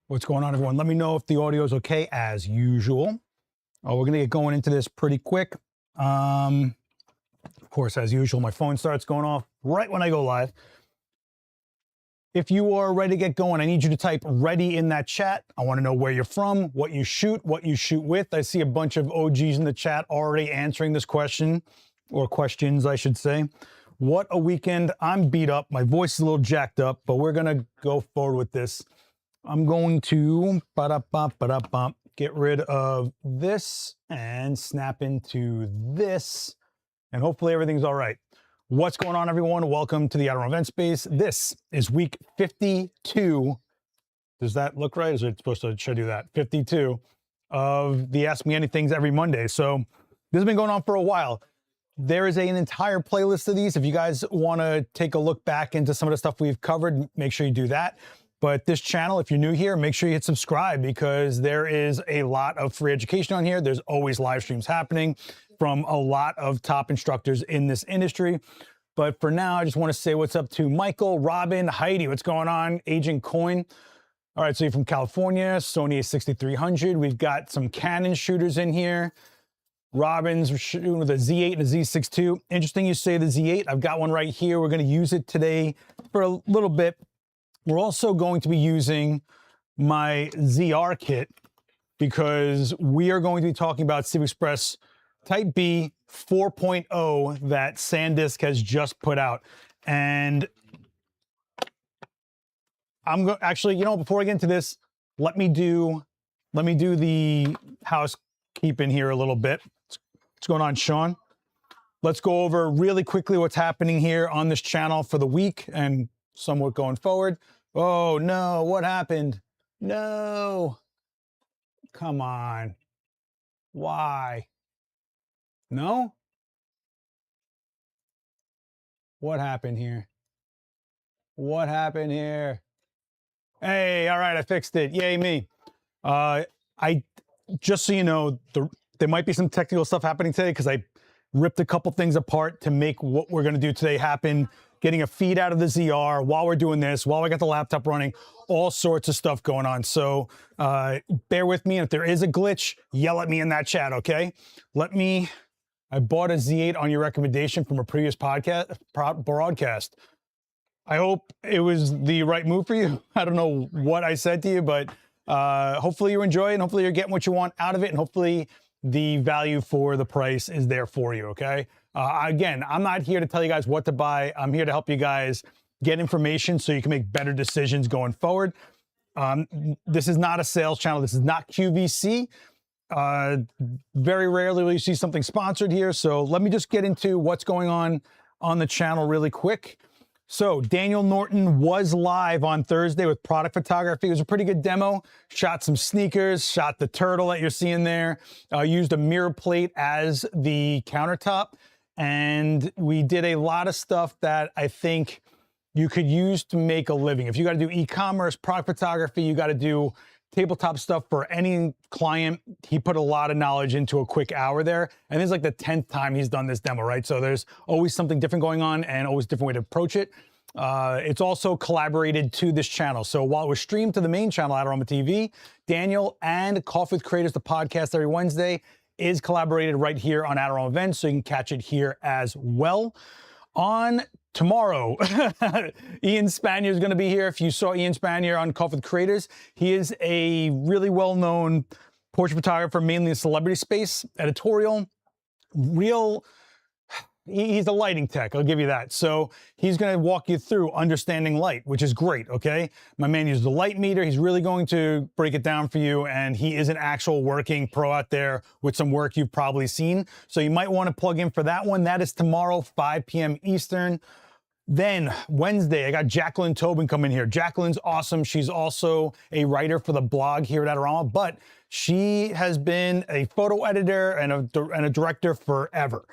What's going on, everyone? Let me know if the audio is okay as usual. We're gonna get going into this pretty quick. Of course, as usual, my phone starts going off right when I go live. If you are ready to get going, I need you to type ready in that chat. I want to know where you're from, what you shoot with. I see a bunch of OGs in the chat already answering this question, or questions, I should say. What a weekend. I'm beat up. My voice is a little jacked up, but we're gonna go forward with this. I'm going to get rid of this and snap into this, and hopefully everything's all right. What's going on, everyone? Welcome to the Adorama event space. This is week 52. Does that look right? Is it supposed to, should I do that? 52 of the Ask Me Anythings every Monday. So this has been going on for a while. There is an entire playlist of these. If you guys want to take a look back into some of the stuff we've covered, make sure you do that. But this channel, if you're new here, make sure you hit subscribe, because there is a lot of free education on here. There's always live streams happening from a lot of top instructors in this industry. But for now, I just want to say what's up to Michael, Robin, Heidi. What's going on? Agent Coin. All right, so you're from California, Sony a6300. We've got some Canon shooters in here. Robin's shooting with a Z8 and a Z6 II. Interesting you say the Z8. I've got one right here. We're going to use it today for a little bit. We're also going to be using my ZR kit, because we are going to be talking about CFexpress Type B 4.0 that SanDisk has just put out. And I'm actually, you know, before I get into this, let me do the housekeeping here a little bit. What's going on, Sean? Let's go over really quickly what's happening here on this channel for the week and somewhat going forward. Oh no, what happened? No. Come on. Why? No? What happened here? What happened here? Hey, all right, I fixed it. Yay, me. Just so you know, there might be some technical stuff happening today, because I ripped a couple things apart to make what we're gonna do today happen. Getting a feed out of the ZR while we're doing this, while I got the laptop running, all sorts of stuff going on. So bear with me, and if there is a glitch, yell at me in that chat, okay? I bought a Z8 on your recommendation from a previous broadcast. I hope it was the right move for you. I don't know what I said to you, but hopefully you enjoy it, and hopefully you're getting what you want out of it, and hopefully the value for the price is there for you, okay? Again, I'm not here to tell you guys what to buy. I'm here to help you guys get information so you can make better decisions going forward. This is not a sales channel. This is not QVC. Very rarely will you see something sponsored here. So let me just get into what's going on the channel really quick. So Daniel Norton was live on Thursday with product photography. It was a pretty good demo. Shot some sneakers, shot the turtle that you're seeing there, used a mirror plate as the countertop. And we did a lot of stuff that I think you could use to make a living. If you got to do e-commerce, product photography, you got to do tabletop stuff for any client. He put a lot of knowledge into a quick hour there. And this is like the 10th time he's done this demo, right? So there's always something different going on, and always a different way to approach it. It's also collaborated to this channel. So while it was streamed to the main channel, Adorama TV, Daniel and Coffee with Creators, the podcast every Wednesday, is collaborated right here on Adorama Events, so you can catch it here as well. On tomorrow, Ian Spanier is going to be here. If you saw Ian Spanier on Coffee with Creators, he is a really well-known portrait photographer, mainly in the celebrity space, editorial, he's a lighting tech, I'll give you that. So he's going to walk you through understanding light, which is great, okay? My man uses the light meter. He's really going to break it down for you, and he is an actual working pro out there with some work you've probably seen. So you might want to plug in for that one. That is tomorrow, 5 p.m. Eastern. Then Wednesday, I got Jacqueline Tobin coming here. Jacqueline's awesome. She's also a writer for the blog here at Adorama, but she has been a photo editor and a director forever.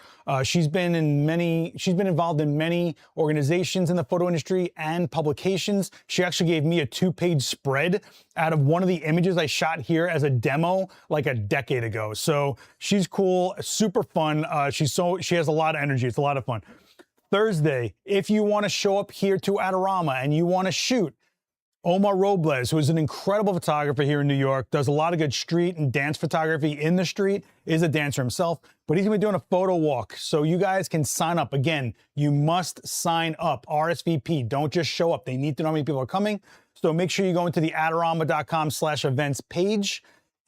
She's been involved in many organizations in the photo industry and publications. She actually gave me a 2-page spread out of one of the images I shot here as a demo like a decade ago. So she's cool, super fun. She has a lot of energy. It's a lot of fun. Thursday, if you want to show up here to Adorama and you want to shoot, Omar Robles, who is an incredible photographer here in New York, does a lot of good street and dance photography in the street, is a dancer himself, but he's gonna be doing a photo walk. So you guys can sign up. Again, you must sign up, RSVP, don't just show up. They need to know how many people are coming. So make sure you go into the adorama.com/events page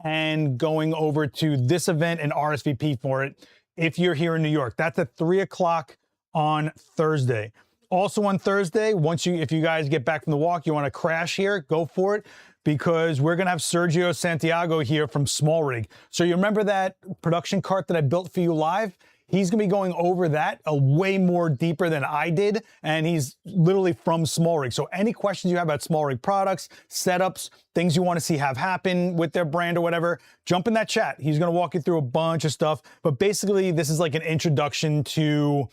and going over to this event and RSVP for it if you're here in New York. That's at 3 o'clock on Thursday. Also on Thursday, if you guys get back from the walk, you want to crash here, go for it, because we're going to have Sergio Santiago here from Small Rig. So you remember that production cart that I built for you live? He's going to be going over that a way more deeper than I did, and he's literally from Small Rig. So any questions you have about Small Rig products, setups, things you want to see have happen with their brand or whatever, jump in that chat. He's going to walk you through a bunch of stuff, but basically this is like an introduction to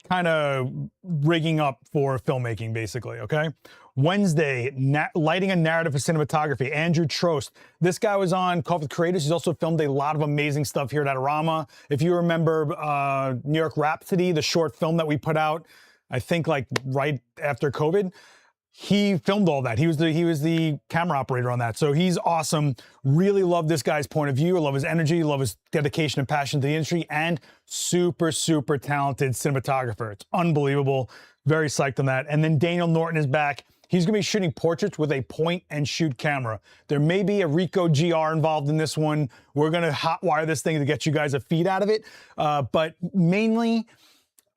kind of rigging up for filmmaking, basically, okay? Wednesday, lighting a narrative for cinematography. Andrew Trost. This guy was on Coffee with Creators. He's also filmed a lot of amazing stuff here at Adorama. If you remember New York Rhapsody, the short film that we put out, I think like right after COVID, he filmed all that. He was the camera operator on that. So he's awesome. Really love this guy's point of view. I love his energy, love his dedication and passion to the industry, and super, super talented cinematographer. It's unbelievable. Very psyched on that. And then Daniel Norton is back. He's gonna be shooting portraits with a point and shoot camera. There may be a Ricoh GR involved in this one. We're gonna hotwire this thing to get you guys a feed out of it. But mainly,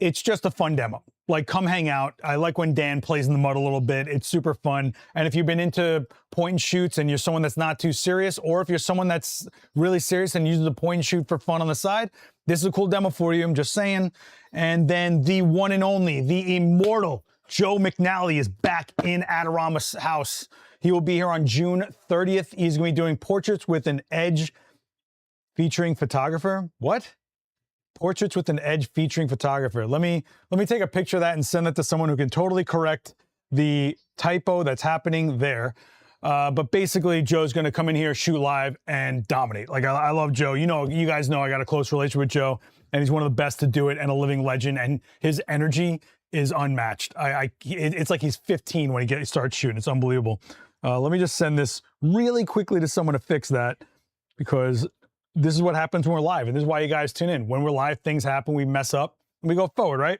it's just a fun demo. Like, come hang out. I like when Dan plays in the mud a little bit. It's super fun. And if you've been into point and shoots and you're someone that's not too serious, or if you're someone that's really serious and uses the point and shoot for fun on the side, this is a cool demo for you, I'm just saying. And then the one and only, the immortal Joe McNally is back in Adorama's house. He will be here on June 30th. He's gonna be doing portraits with an edge featuring photographer. What? Portraits with an edge featuring photographer. Let me take a picture of that and send it to someone who can totally correct the typo that's happening there. But basically, Joe's gonna come in here, shoot live, and dominate. Like, I love Joe. You know, you guys know I got a close relationship with Joe, and he's one of the best to do it and a living legend, and his energy is unmatched. It's like he's 15 when he starts shooting. It's unbelievable. Let me just send this really quickly to someone to fix that, because this is what happens when we're live, and this is why you guys tune in. When we're live, things happen, we mess up, and we go forward, right?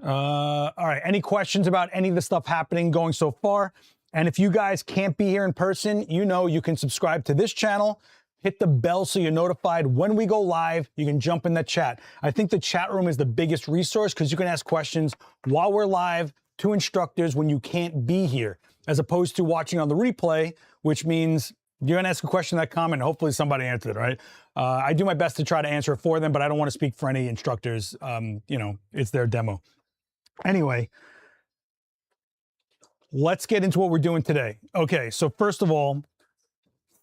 All right, any questions about any of the stuff happening going so far? And if you guys can't be here in person, you know you can subscribe to this channel, hit the bell so you're notified when we go live. You can jump in the chat. I think the chat room is the biggest resource, because you can ask questions while we're live to instructors when you can't be here, as opposed to watching on the replay, which means you're gonna ask a question in that comment, and hopefully somebody answered it, right? I do my best to try to answer it for them, but I don't want to speak for any instructors. You know, it's their demo. Anyway, let's get into what we're doing today. Okay, so first of all,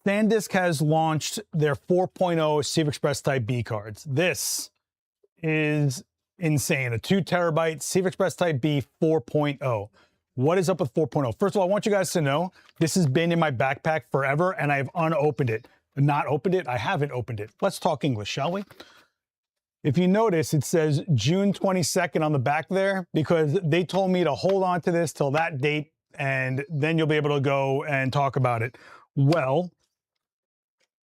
SanDisk has launched their 4.0 CFexpress Type B cards. This is insane, a 2 terabyte CFexpress Type B 4.0. What is up with 4.0? First of all, I want you guys to know this has been in my backpack forever, and I've unopened it. Not opened it, I haven't opened it. Let's talk English, shall we? If you notice, it says June 22nd on the back there, because they told me to hold on to this till that date, and then you'll be able to go and talk about it. Well,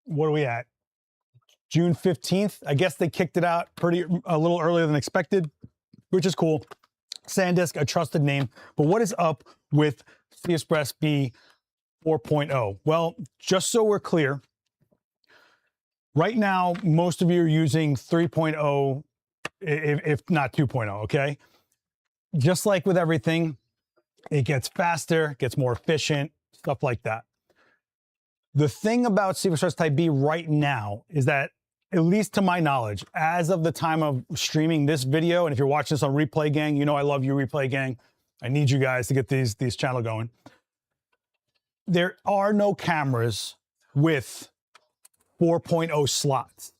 what are we at? June 15th. I guess they kicked it out a little earlier than expected, which is cool. SanDisk, a trusted name. But what is up with CFexpress B 4.0? Well, just so we're clear, right now, most of you are using 3.0, if not 2.0, okay? Just like with everything, it gets faster, gets more efficient, stuff like that. The thing about CFexpress Type B right now is that, at least to my knowledge, as of the time of streaming this video, and if you're watching this on Replay Gang, you know I love you, Replay Gang. I need you guys to get these channel going. There are no cameras with 4.0 slots.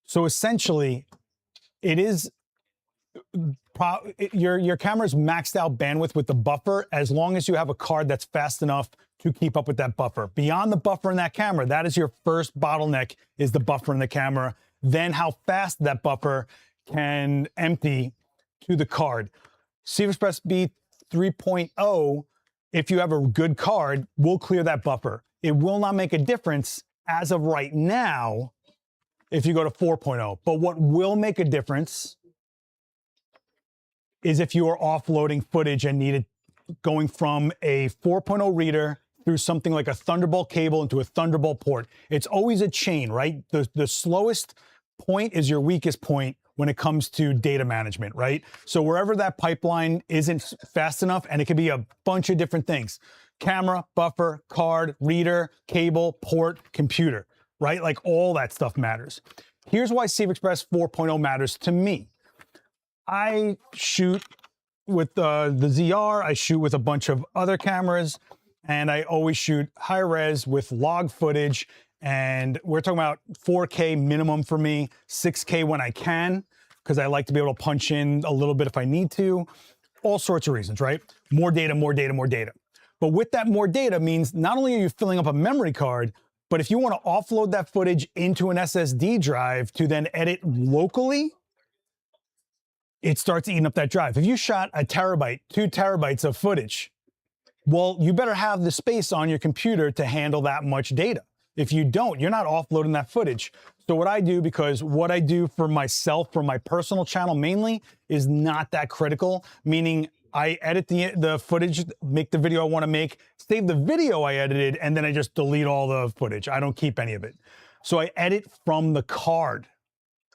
So essentially, it is your camera's maxed out bandwidth with the buffer, as long as you have a card that's fast enough to keep up with that buffer. Beyond the buffer in that camera, that is your first bottleneck, is the buffer in the camera. Then how fast that buffer can empty to the card. CFexpress B 3.0 if you have a good card, we'll clear that buffer. It will not make a difference as of right now if you go to 4.0. But what will make a difference is if you are offloading footage and need it going from a 4.0 reader through something like a Thunderbolt cable into a Thunderbolt port. It's always a chain, right? The slowest point is your weakest point when it comes to data management, right? So wherever that pipeline isn't fast enough, and it could be a bunch of different things: camera, buffer, card, reader, cable, port, computer, right? Like all that stuff matters. Here's why CFexpress 4.0 matters to me. I shoot with the ZR, I shoot with a bunch of other cameras, and I always shoot high res with log footage. And we're talking about 4K minimum for me, 6K when I can, because I like to be able to punch in a little bit if I need to. All sorts of reasons, right? More data, more data, more data. But with that more data means not only are you filling up a memory card, but if you want to offload that footage into an SSD drive to then edit locally, it starts eating up that drive. If you shot a terabyte, 2 terabytes of footage, well, you better have the space on your computer to handle that much data. If you don't, you're not offloading that footage. So what I do, because what I do for myself, for my personal channel mainly, is not that critical, meaning I edit the footage, make the video I want to make, save the video I edited, and then I just delete all the footage. I don't keep any of it. So I edit from the card.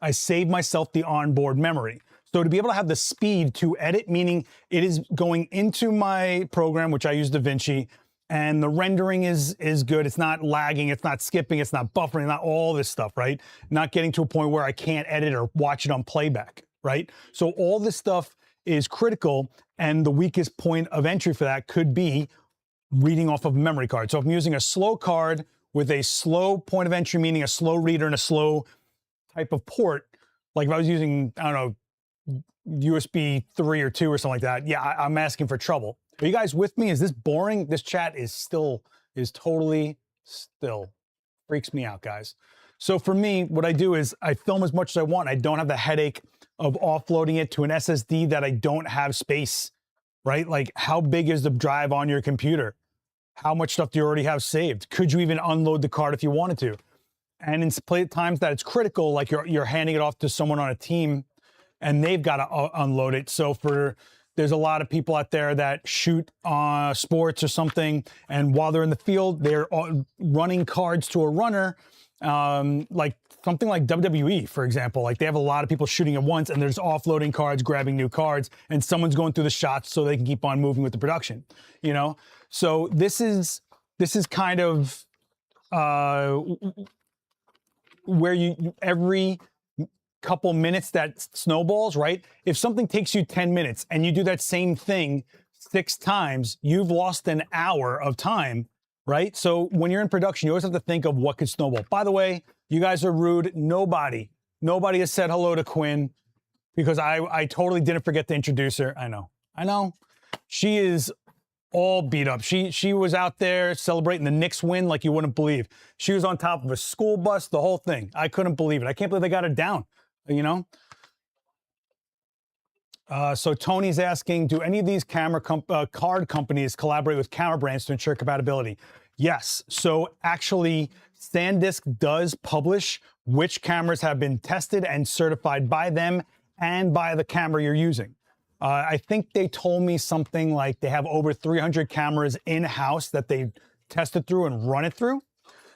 I save myself the onboard memory. So to be able to have the speed to edit, meaning it is going into my program, which I use DaVinci, and the rendering is good. It's not lagging, it's not skipping, it's not buffering, not all this stuff, right? Not getting to a point where I can't edit or watch it on playback, right? So all this stuff is critical, and the weakest point of entry for that could be reading off of a memory card. So if I'm using a slow card with a slow point of entry, meaning a slow reader and a slow type of port, like if I was using, I don't know, USB 3 or 2 or something like that, yeah, I'm asking for trouble. Are you guys with me? Is this boring? This chat is totally still. Freaks me out, guys. So for me, what I do is I film as much as I want. I don't have the headache of offloading it to an SSD that I don't have space, right? Like, how big is the drive on your computer? How much stuff do you already have saved? Could you even unload the card if you wanted to? And in times that it's critical, like you're handing it off to someone on a team and they've got to unload it. So there's a lot of people out there that shoot sports or something, and while they're in the field, they're running cards to a runner, like something like WWE, for example. Like, they have a lot of people shooting at once, and there's offloading cards, grabbing new cards, and someone's going through the shots so they can keep on moving with the production, you know? So this is kind of where every couple minutes that snowballs, right? If something takes you 10 minutes and you do that same thing 6 times, you've lost an hour of time, right? So when you're in production, you always have to think of what could snowball. By the way, you guys are rude. Nobody has said hello to Quinn, because I totally didn't forget to introduce her. I know. She is all beat up. She was out there celebrating the Knicks win like you wouldn't believe. She was on top of a school bus, the whole thing. I couldn't believe it. I can't believe they got her down, you know? So Tony's asking, do any of these card companies collaborate with camera brands to ensure compatibility? Yes. So actually, SanDisk does publish which cameras have been tested and certified by them and by the camera you're using. I think they told me something like they have over 300 cameras in-house that they tested through and run it through.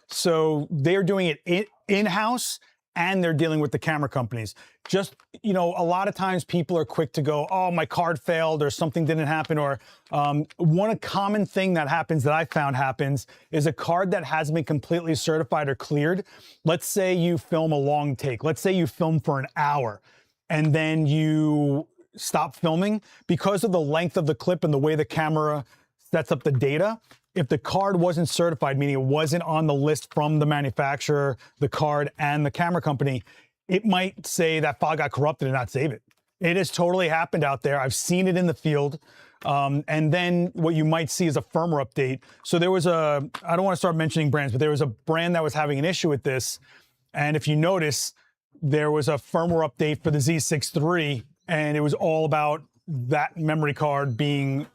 So they're doing it in-house, and they're dealing with the camera companies. Just, you know, a lot of times people are quick to go, oh, my card failed or something didn't happen. Or one common thing that happens, that I found happens, is a card that hasn't been completely certified or cleared. Let's say you film a long take. Let's say you film for an hour and then you stop filming because of the length of the clip and the way the camera sets up the data. If the card wasn't certified, meaning it wasn't on the list from the manufacturer, the card, and the camera company, it might say that file got corrupted and not save it. It has totally happened out there. I've seen it in the field. And then what you might see is a firmware update. So there was I don't want to start mentioning brands, but there was a brand that was having an issue with this. And if you notice, there was a firmware update for the Z6 III, and it was all about that memory card being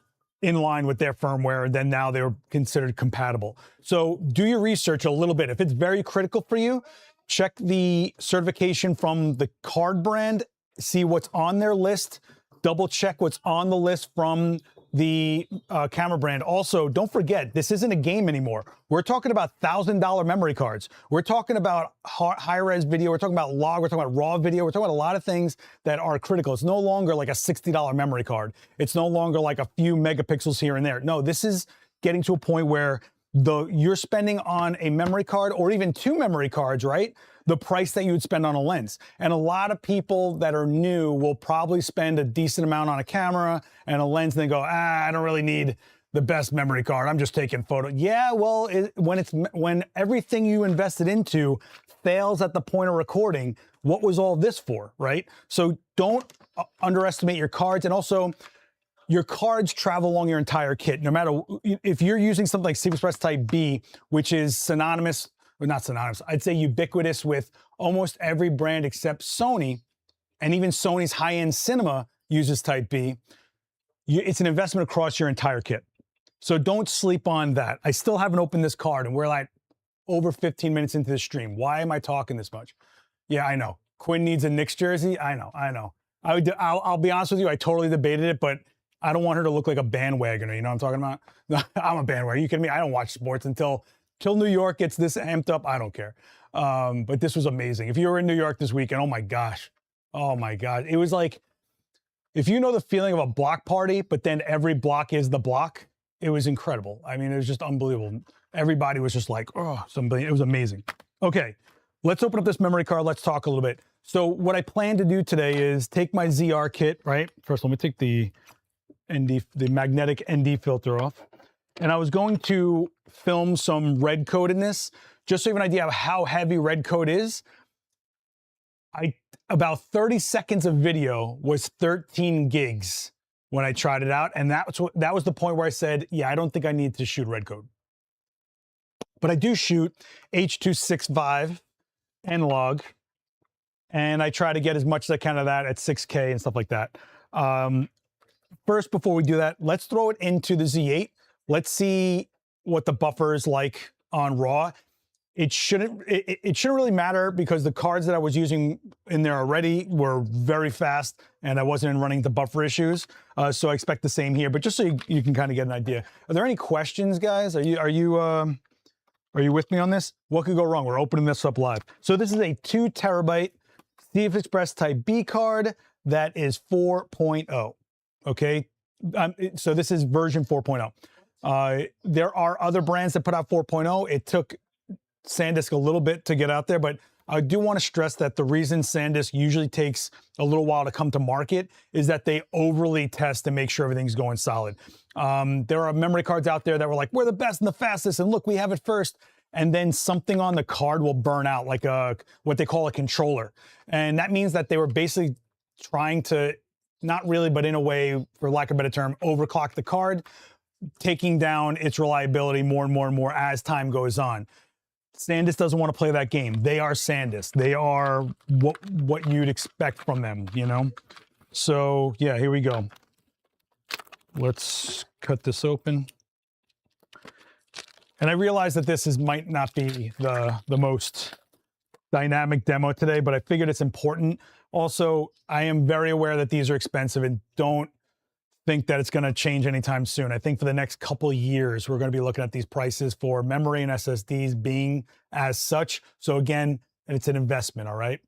in line with their firmware, then now they're considered compatible. So do your research a little bit. If it's very critical for you, check the certification from the card brand, see what's on their list, double check what's on the list from the camera brand. Also, don't forget, this isn't a game anymore. We're talking about $1,000 memory cards. We're talking about high-res video. We're talking about log. We're talking about raw video. We're talking about a lot of things that are critical. It's no longer like a $60 memory card. It's no longer like a few megapixels here and there. No, this is getting to a point where you're spending on a memory card, or even 2 memory cards, right? The price that you would spend on a lens. And a lot of people that are new will probably spend a decent amount on a camera and a lens, and they go, I don't really need the best memory card. I'm just taking photos. Yeah, well, when everything you invested into fails at the point of recording, what was all this for, right? So don't underestimate your cards. And also, your cards travel along your entire kit. No matter if you're using something like CFexpress Type B, which is synonymous, or not synonymous, I'd say ubiquitous with almost every brand except Sony, and even Sony's high-end cinema uses Type B. It's an investment across your entire kit. So don't sleep on that. I still haven't opened this card, and we're like over 15 minutes into the stream. Why am I talking this much? Yeah, I know. Quinn needs a Knicks jersey. I know. I'll be honest with you. I totally debated it, but I don't want her to look like a bandwagoner. You know what I'm talking about? I'm a bandwagoner. You kidding me? I don't watch sports until New York gets this amped up. I don't care. But this was amazing. If you were in New York this weekend, oh my gosh. It was like, if you know the feeling of a block party, but then every block is the block, it was incredible. I mean, it was just unbelievable. Everybody was just like, oh, it was amazing. Okay, let's open up this memory card. Let's talk a little bit. So what I plan to do today is take my ZR kit, right? First, let me take the magnetic ND filter off. And I was going to film some red coat in this, just so you have an idea of how heavy red coat is. About 30 seconds of video was 13 gigs when I tried it out. And that was the point where I said, yeah, I don't think I need to shoot red coat. But I do shoot H.265 analog, and I try to get as much as I can of that at 6K and stuff like that. First, before we do that, let's throw it into the Z8. Let's see what the buffer is like on RAW. It shouldn't really matter, because the cards that I was using in there already were very fast, and I wasn't running into buffer issues. So I expect the same here, but just so you can kind of get an idea. Are there any questions, guys? Are you with me on this? What could go wrong? We're opening this up live. So this is a 2 terabyte CFexpress Type B card that is 4.0. Okay, so this is version 4.0. There are other brands that put out 4.0. It took SanDisk a little bit to get out there, but I do want to stress that the reason SanDisk usually takes a little while to come to market is that they overly test and make sure everything's going solid. There are memory cards out there that were like, we're the best and the fastest, and look, we have it first. And then something on the card will burn out, like what they call a controller. And that means that they were basically trying to, not really, but in a way, for lack of a better term, overclock the card, taking down its reliability more and more and more as time goes on. SanDisk doesn't want to play that game. They are SanDisk. They are what you'd expect from them, you know? So yeah, here we go. Let's cut this open. And I realize that this might not be the most dynamic demo today, but I figured it's important. Also, I am very aware that these are expensive, and don't think that it's going to change anytime soon. I think for the next couple of years, we're going to be looking at these prices for memory and SSDs being as such. So again, it's an investment, all right?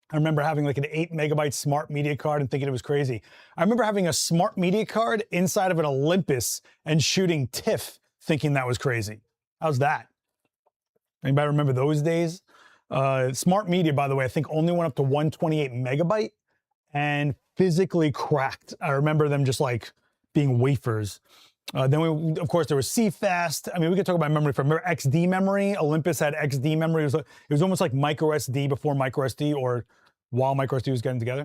I remember having like an 8 megabyte smart media card and thinking it was crazy. I remember having a smart media card inside of an Olympus and shooting TIFF, thinking that was crazy. How's that? Anybody remember those days? Smart media, by the way, I think only went up to 128 megabyte and physically cracked. I remember them just like being wafers. Then of course, there was CFast. I mean, we could talk about memory from XD memory. Olympus had XD memory. It was almost like micro SD before micro SD, or while micro SD was getting together.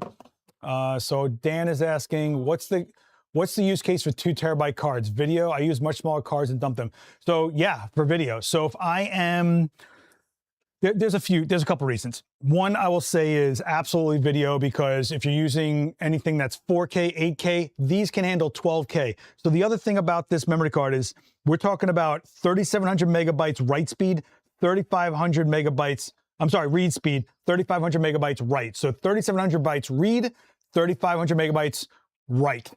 So Dan is asking, what's the use case for 2 terabyte cards? Video. I use much smaller cards and dump them. So yeah, for video. So if I am There's a couple reasons. One, I will say, is absolutely video, because if you're using anything that's 4K, 8K, these can handle 12K. So the other thing about this memory card is we're talking about 3,700 megabytes write speed, 3,500 megabytes, I'm sorry, read speed, 3,500 megabytes write. So 3,700 bytes read, 3,500 megabytes write.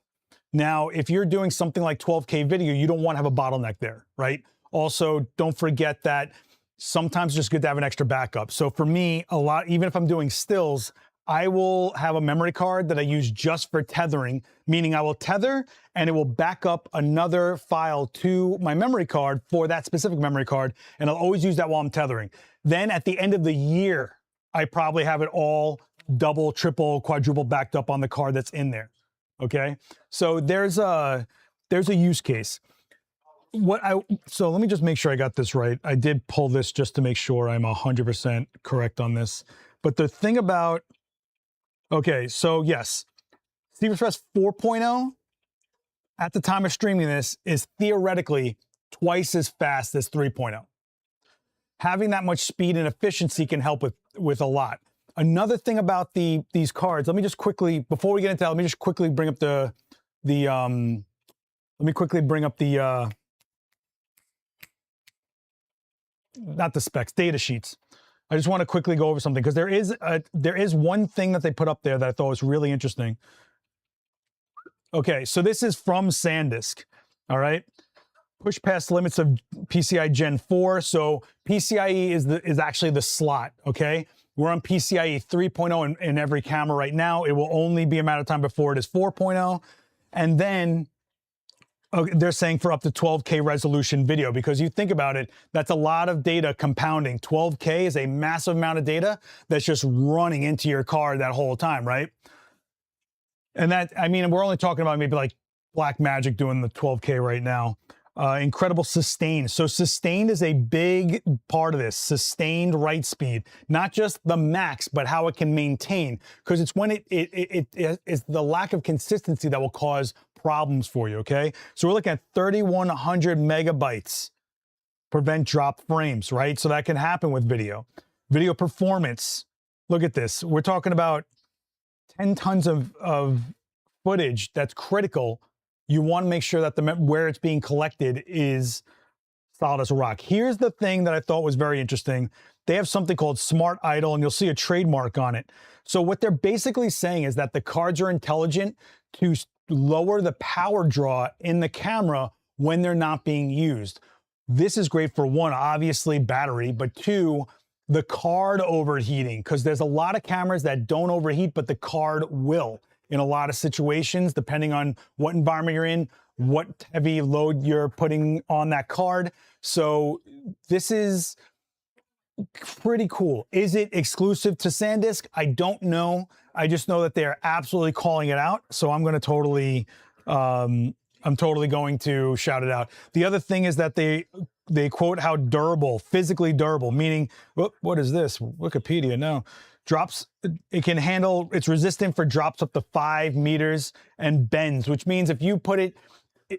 Now, if you're doing something like 12K video, you don't want to have a bottleneck there, right? Also, don't forget that sometimes it's just good to have an extra backup. So for me, even if I'm doing stills, I will have a memory card that I use just for tethering, meaning I will tether and it will back up another file to my memory card for that specific memory card. And I'll always use that while I'm tethering. Then at the end of the year, I probably have it all double, triple, quadruple backed up on the card that's in there. Okay. So there's a use case. So let me just make sure I got this right. I did pull this just to make sure I'm 100% correct on this. But the thing about, okay, so yes, CFexpress 4.0 at the time of streaming this is theoretically twice as fast as 3.0. Having that much speed and efficiency can help with a lot. Another thing about these cards, let me just quickly, before we get into that, let me just quickly bring up not the specs, data sheets. I just want to quickly go over something, because there is one thing that they put up there that I thought was really interesting. Okay, so this is from SanDisk, all right? Push past limits of PCIe Gen 4. So PCIe is actually the slot, okay? We're on PCIe 3.0 in every camera right now. It will only be a matter of time before it is 4.0. And then they're saying for up to 12K resolution video, because you think about it, that's a lot of data compounding. 12K is a massive amount of data that's just running into your card that whole time, right? And that, I mean, we're only talking about maybe like Blackmagic doing the 12K right now. Incredible sustained. So sustained is a big part of this. Sustained write speed, not just the max, but how it can maintain. Because it's when it's the lack of consistency that will cause problems for you, okay? So we're looking at 3,100 megabytes. Prevent drop frames, right? So that can happen with video. Video performance. Look at this. We're talking about 10 tons of footage that's critical. You want to make sure that where it's being collected is solid as a rock. Here's the thing that I thought was very interesting. They have something called Smart Idle, and you'll see a trademark on it. So what they're basically saying is that the cards are intelligent to lower the power draw in the camera when they're not being used. This is great for one, obviously battery, but two, the card overheating, because there's a lot of cameras that don't overheat, but the card will. In a lot of situations, depending on what environment you're in, what heavy load you're putting on that card. So this is pretty cool. Is it exclusive to SanDisk? I don't know. I just know that they're absolutely calling it out. So I'm going to totally, I'm totally going to shout it out. The other thing is that they quote how durable, physically durable, meaning, what is this? Wikipedia, no. Drops, it can handle, it's resistant for drops up to 5 meters and bends, which means if you put it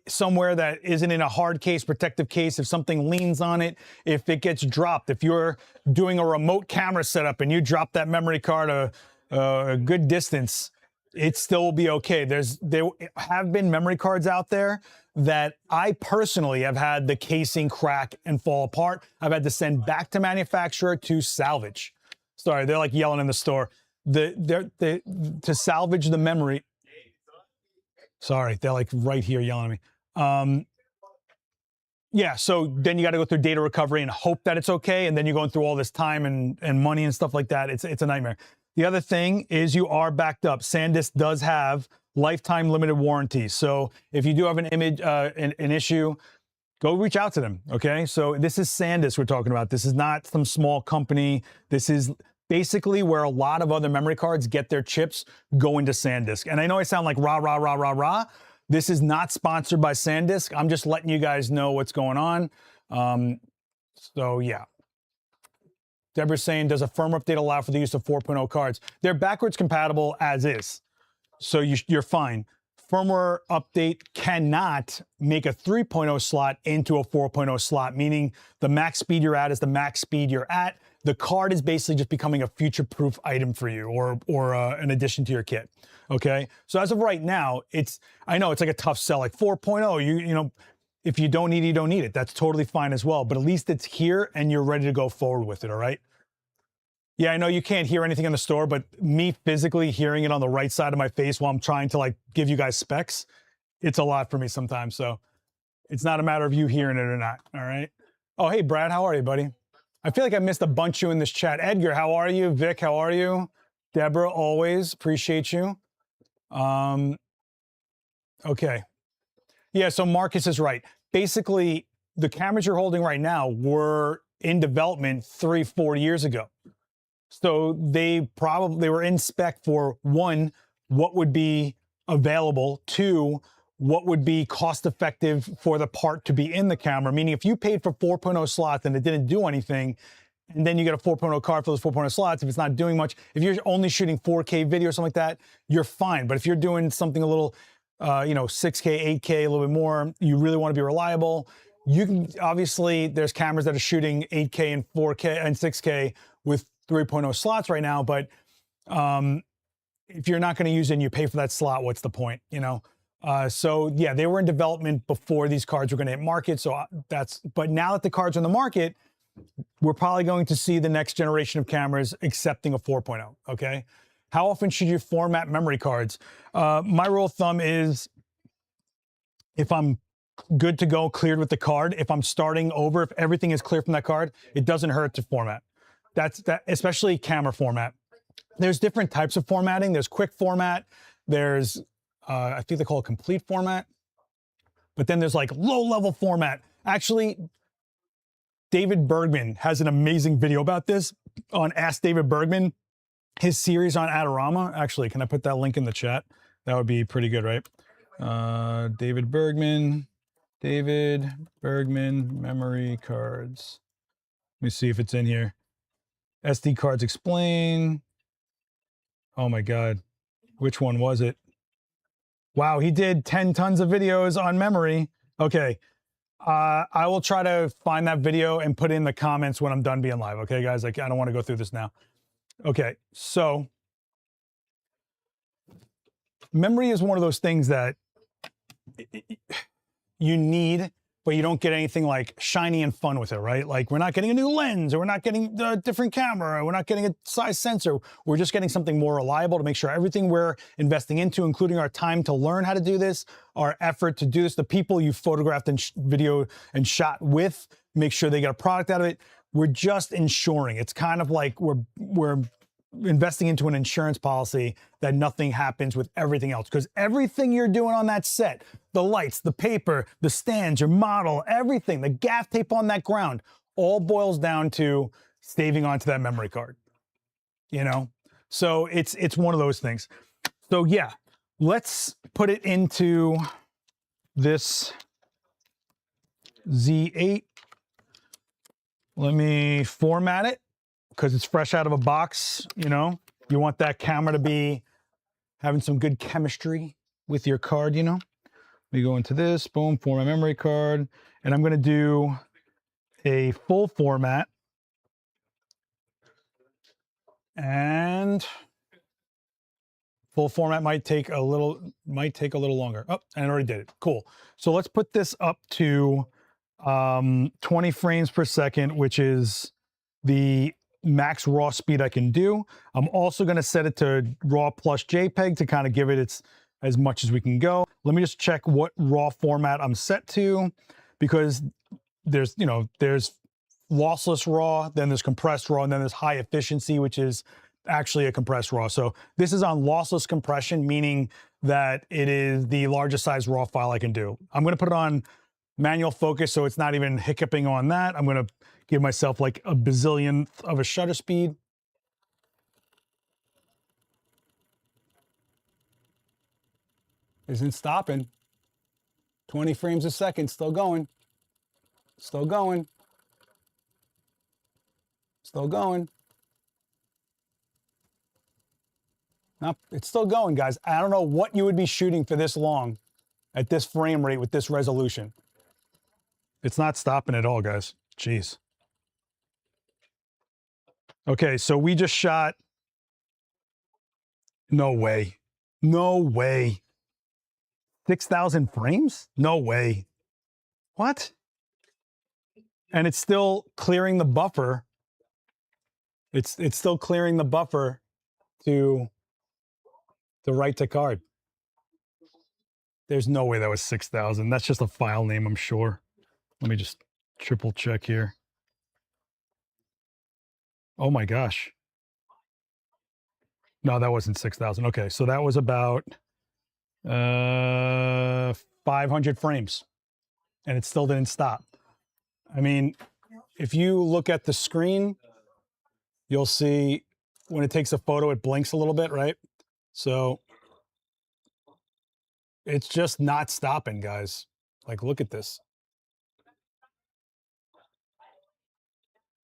somewhere that isn't in a hard case, protective case, if something leans on it, if it gets dropped, if you're doing a remote camera setup and you drop that memory card a good distance, it still will be okay. There have been memory cards out there that I personally have had the casing crack and fall apart. I've had to send back to manufacturer to salvage. Sorry, they're like yelling in the store. To salvage the memory. Sorry, they're like right here yelling at me. Yeah, so then you got to go through data recovery and hope that it's okay, and then you're going through all this time and money and stuff like that. It's a nightmare. The other thing is you are backed up. SanDisk does have lifetime limited warranty. So if you do have an image, an issue, go reach out to them, okay? So this is SanDisk we're talking about. This is not some small company. This is basically where a lot of other memory cards get their chips, go into SanDisk. And I know I sound like rah, rah, rah, rah, rah. This is not sponsored by SanDisk. I'm just letting you guys know what's going on. So yeah. Deborah's saying, does a firmware update allow for the use of 4.0 cards? They're backwards compatible as is. So you're fine. Firmware update cannot make a 3.0 slot into a 4.0 slot, meaning the max speed you're at is the max speed you're at. The card is basically just becoming a future-proof item for you, or an addition to your kit. Okay, so as of right now, I know it's like a tough sell, like 4.0. You know, if you don't need it, you don't need it. That's totally fine as well. But at least it's here and you're ready to go forward with it. All right. Yeah, I know you can't hear anything in the store, but me physically hearing it on the right side of my face while I'm trying to like give you guys specs, it's a lot for me sometimes. So it's not a matter of you hearing it or not. All right. Oh, hey, Brad, how are you, buddy? I feel like I missed a bunch of you in this chat. Edgar, how are you? Vic, how are you? Deborah, always appreciate you. Okay. Yeah, so Marcus is right. Basically, the cameras you're holding right now were in development 3-4 years ago. So they were in spec for, one, what would be available, two, what would be cost effective for the part to be in the camera, meaning if you paid for 4.0 slots and it didn't do anything, and then you get a 4.0 card for those 4.0 slots, if it's not doing much, if you're only shooting 4K video or something like that, you're fine. But if you're doing something a little, 6K, 8K, a little bit more, you really want to be reliable. You can, obviously, there's cameras that are shooting 8K and 4K and 6K with 3.0 slots right now, but if you're not going to use it and you pay for that slot, what's the point, you know? So yeah, they were in development before these cards were going to hit market. So but now that the cards are in the market, we're probably going to see the next generation of cameras accepting a 4.0, okay? How often should you format memory cards? My rule of thumb is if I'm good to go, cleared with the card, if I'm starting over, if everything is clear from that card, it doesn't hurt to format. Especially camera format. There's different types of formatting. There's quick format. There's, I think they call it complete format. But then there's like low-level format. Actually, David Bergman has an amazing video about this on Ask David Bergman, his series on Adorama. Actually, can I put that link in the chat? That would be pretty good, right? David Bergman, memory cards. Let me see if it's in here. SD cards explain. Oh my God. Which one was it? Wow, he did 10 tons of videos on memory. Okay. I will try to find that video and put it in the comments when I'm done being live. Okay, guys? Like, I don't want to go through this now. Okay, so memory is one of those things that you need, but you don't get anything like shiny and fun with it, right? Like, we're not getting a new lens, or we're not getting a different camera, or we're not getting a size sensor. We're just getting something more reliable to make sure everything we're investing into, including our time to learn how to do this, our effort to do this, the people you photographed and video and shot with, make sure they get a product out of it. We're just ensuring. It's kind of like we're investing into an insurance policy that nothing happens with everything else, because everything you're doing on that set, the lights, the paper, the stands, your model, everything, the gaff tape on that ground, all boils down to saving onto that memory card, you know? So it's one of those things. So yeah, let's put it into this Z8. Let me format it, because it's fresh out of a box, you know? You want that camera to be having some good chemistry with your card, you know? We go into this, boom, format memory card, and I'm gonna do a full format. And full format might take a little longer. Oh, and I already did it. Cool. So let's put this up to 20 frames per second, which is the max raw speed I can do. I'm also going to set it to raw plus JPEG to kind of give it as much as we can go. Let me just check what raw format I'm set to, because there's lossless raw, then there's compressed raw, and then there's high efficiency, which is actually a compressed raw. So this is on lossless compression, meaning that it is the largest size raw file I can do. I'm going to put it on manual focus, so it's not even hiccuping on that. I'm going to give myself like a bazillionth of a shutter speed. Isn't stopping. 20 frames a second, still going. Still going. Still going. Nope, it's still going, guys. I don't know what you would be shooting for this long at this frame rate with this resolution. It's not stopping at all, guys. Jeez. Okay, so we just shot, no way, no way. 6,000 frames? No way. What? And it's still clearing the buffer. It's still clearing the buffer to write to card. There's no way that was 6,000. That's just a file name, I'm sure. Let me just triple check here. Oh my gosh. No, that wasn't 6,000. Okay, so that was about 500 frames, and it still didn't stop. I mean, if you look at the screen, you'll see when it takes a photo, it blinks a little bit, right? So it's just not stopping, guys. Like, look at this.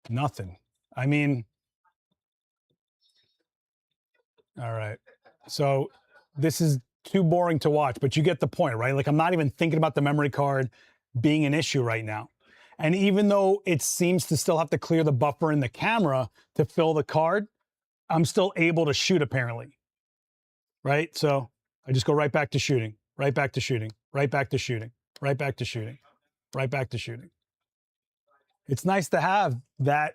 Nothing. I mean, all right. So this is too boring to watch, but you get the point, right? Like, I'm not even thinking about the memory card being an issue right now. And even though it seems to still have to clear the buffer in the camera to fill the card, I'm still able to shoot apparently, right? So I just go right back to shooting, right back to shooting, right back to shooting, right back to shooting, right back to shooting. It's nice to have that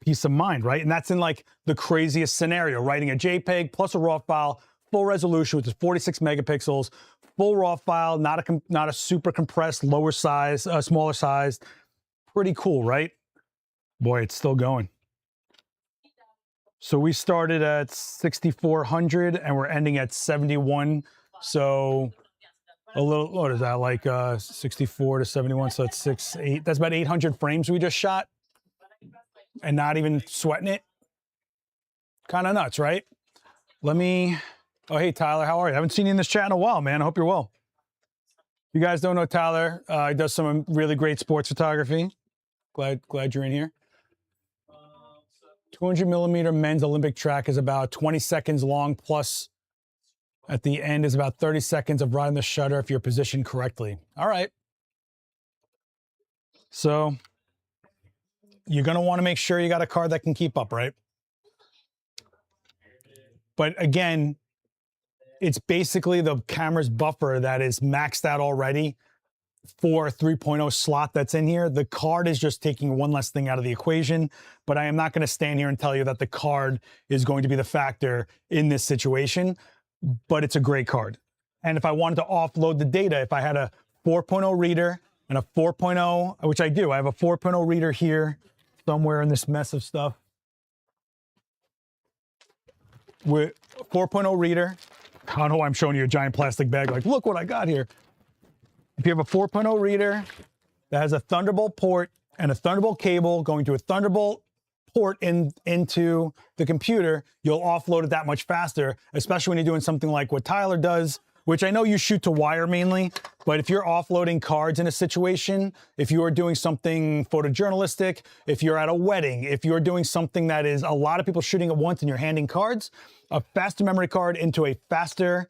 peace of mind, right? And that's in like the craziest scenario, writing a JPEG plus a RAW file, full resolution, which is 46 megapixels, full RAW file, not a super compressed, lower size, smaller size. Pretty cool, right? Boy, it's still going. So we started at 6,400 and we're ending at 71. So a little, what is that, like 64 to 71, so it's 8. That's about 800 frames we just shot and not even sweating it. Kind of nuts, right? Let me, oh, hey, Tyler, how are you? I haven't seen you in this chat in a while, man. I hope you're well. You guys don't know Tyler. He does some really great sports photography. Glad you're in here. 200 millimeter men's Olympic track is about 20 seconds long, plus at the end is about 30 seconds of riding the shutter if you're positioned correctly. All right. So you're going to want to make sure you got a card that can keep up, right? But again, it's basically the camera's buffer that is maxed out already for a 3.0 slot that's in here. The card is just taking one less thing out of the equation, but I am not going to stand here and tell you that the card is going to be the factor in this situation, but it's a great card. And if I wanted to offload the data, if I had a 4.0 reader and a 4.0, which I do, I have a 4.0 reader here somewhere in this mess of stuff. With 4.0 reader, I don't know why I'm showing you a giant plastic bag, like, look what I got here. If you have a 4.0 reader that has a Thunderbolt port and a Thunderbolt cable going to a Thunderbolt port into the computer, you'll offload it that much faster, especially when you're doing something like what Tyler does, which I know you shoot to wire mainly, but if you're offloading cards in a situation, if you are doing something photojournalistic, if you're at a wedding, if you're doing something that is a lot of people shooting at once and you're handing cards, a faster memory card into a faster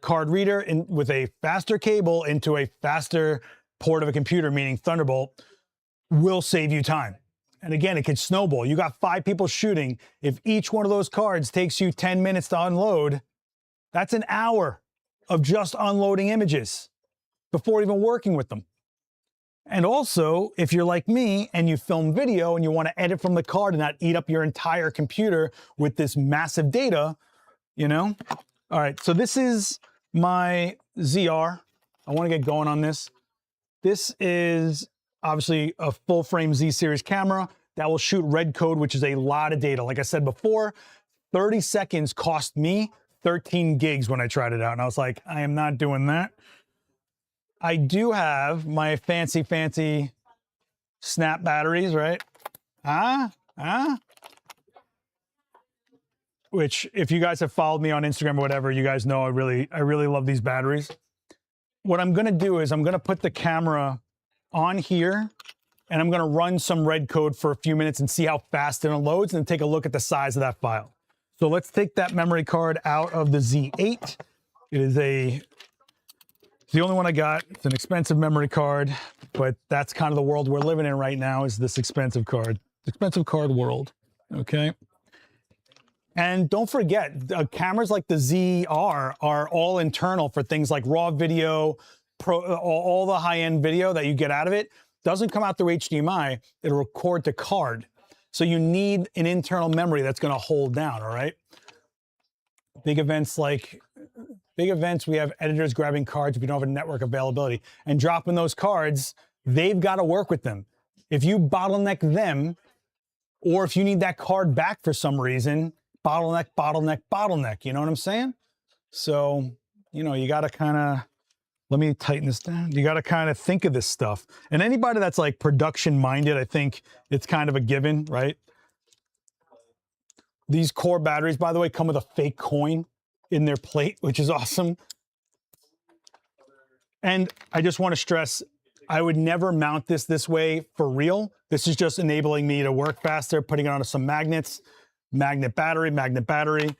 card reader with a faster cable into a faster port of a computer, meaning Thunderbolt, will save you time. And again, it could snowball. You got 5 people shooting. If each one of those cards takes you 10 minutes to unload, that's an hour of just unloading images before even working with them. And also, if you're like me and you film video and you want to edit from the card and not eat up your entire computer with this massive data, you know? All right, so this is my ZR. I want to get going on this. This is obviously a full frame Z series camera that will shoot red code, which is a lot of data. Like I said before, 30 seconds cost me 13 gigs when I tried it out. And I was like, I am not doing that. I do have my fancy snap batteries, right? Which, if you guys have followed me on Instagram or whatever, you guys know I really love these batteries. What I'm gonna do is I'm gonna put the camera on here and I'm gonna run some red code for a few minutes and see how fast it unloads and take a look at the size of that file. So let's take that memory card out of the Z8. It is it's the only one I got. It's an expensive memory card, but that's kind of the world we're living in right now, is this expensive card world. Okay. And don't forget, cameras like the ZR are all internal for things like raw video, all the high-end video that you get out of it doesn't come out through HDMI. It'll record to card. So you need an internal memory that's going to hold down, all right? Big events, we have editors grabbing cards if you don't have a network availability. And dropping those cards, they've got to work with them. If you bottleneck them, or if you need that card back for some reason, bottleneck, you know what I'm saying? So, you know, you got to kind of, let me tighten this down. You got to kind of think of this stuff. And anybody that's like production minded, I think it's kind of a given, right? These core batteries, by the way, come with a fake coin in their plate, which is awesome. And I just want to stress, I would never mount this way for real. This is just enabling me to work faster, putting it onto some magnets, magnet battery.